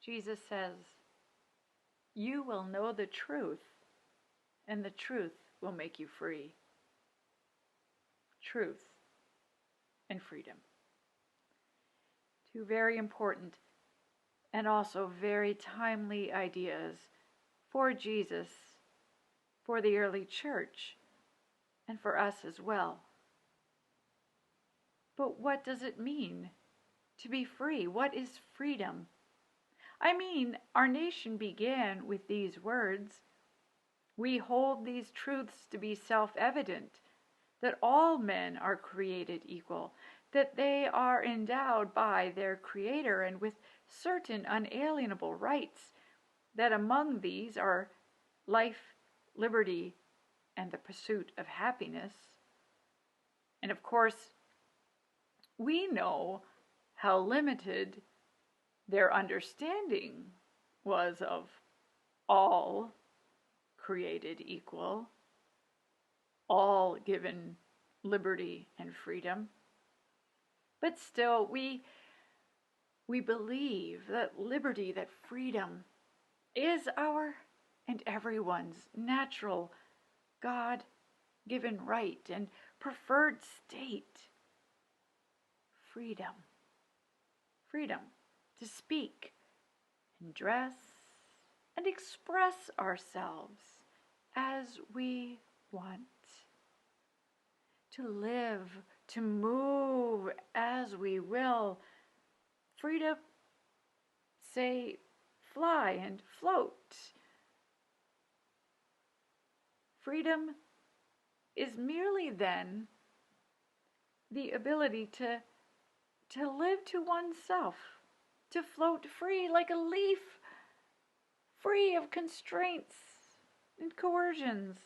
Jesus says, "You will know the truth, and the truth will make you free." Truth and freedom. Two very important and also very timely ideas for Jesus, for the early church, and for us as well. But what does it mean to be free? What is freedom? I mean, our nation began with these words. We hold these truths to be self-evident, that all men are created equal, that they are endowed by their Creator and with certain unalienable rights, that among these are life, liberty, and the pursuit of happiness. And of course, we know how limited their understanding was of all created equal, all given liberty and freedom. But still, we believe that liberty, that freedom is our and everyone's natural, God-given right and preferred state. Freedom. Freedom to speak and dress and express ourselves as we want. To live, to move as we will. Free to, say, fly and float. Freedom is merely then the ability to live to oneself, to float free like a leaf, free of constraints and coercions,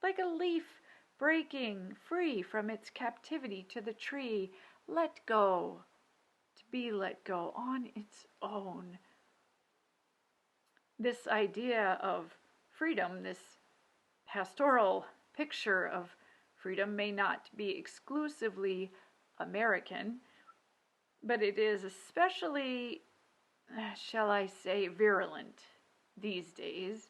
like a leaf breaking free from its captivity to the tree, let go, to be let go on its own. This idea of freedom, this pastoral picture of freedom, may not be exclusively American, but it is especially, shall I say, virulent these days,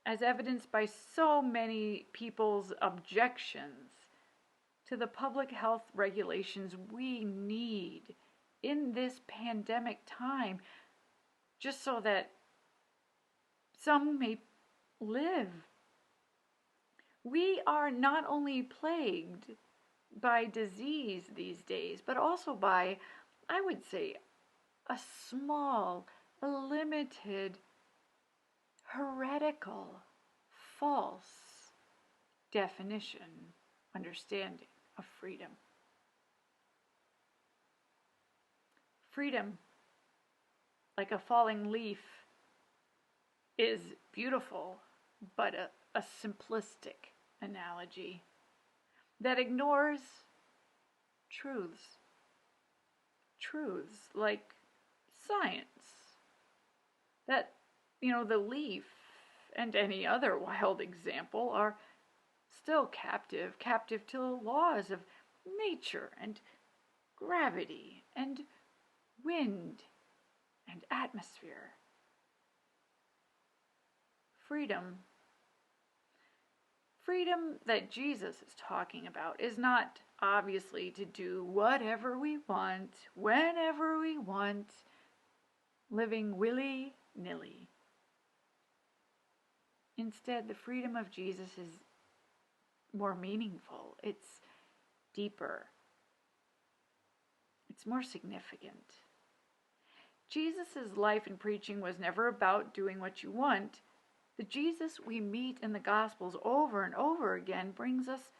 as evidenced by so many people's objections to the public health regulations we need in this pandemic time, just so that some may live. We are not only plagued by disease these days, but also by, I would say, a small, limited, heretical, false definition, understanding of freedom. Freedom, like a falling leaf, is beautiful, but a simplistic analogy that ignores truths like science, that, the leaf and any other wild example are still captive to the laws of nature and gravity and wind and atmosphere. Freedom that Jesus is talking about is not obviously to do whatever we want, whenever we want, living willy-nilly. Instead, the freedom of Jesus is more meaningful. It's deeper. It's more significant. Jesus' life and preaching was never about doing what you want. The Jesus we meet in the Gospels over and over again brings us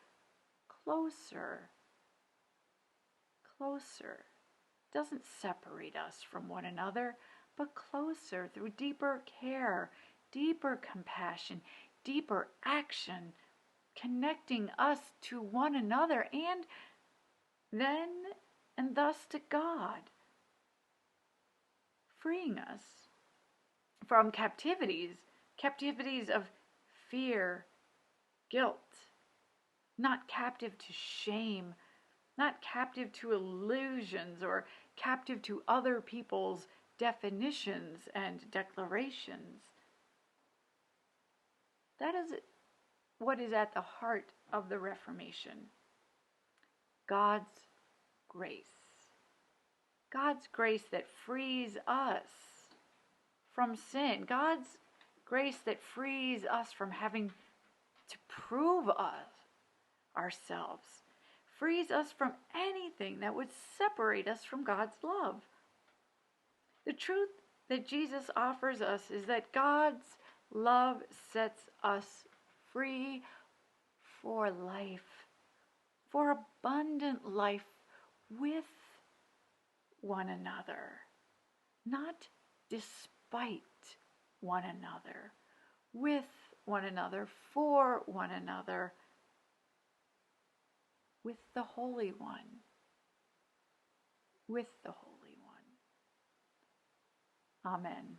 closer. Closer. Doesn't separate us from one another, but closer through deeper care, deeper compassion, deeper action, connecting us to one another and then and thus to God, freeing us from captivities of fear, guilt, not captive to shame, not captive to illusions or captive to other people's definitions and declarations. That is what is at the heart of the Reformation. God's grace. God's grace that frees us from sin. God's grace that frees us from having to prove ourselves. Frees us from anything that would separate us from God's love. The truth that Jesus offers us is that God's love sets us free for life, for abundant life with one another, not despite one another, with one another, for one another, with the Holy One, with the Holy One. Amen.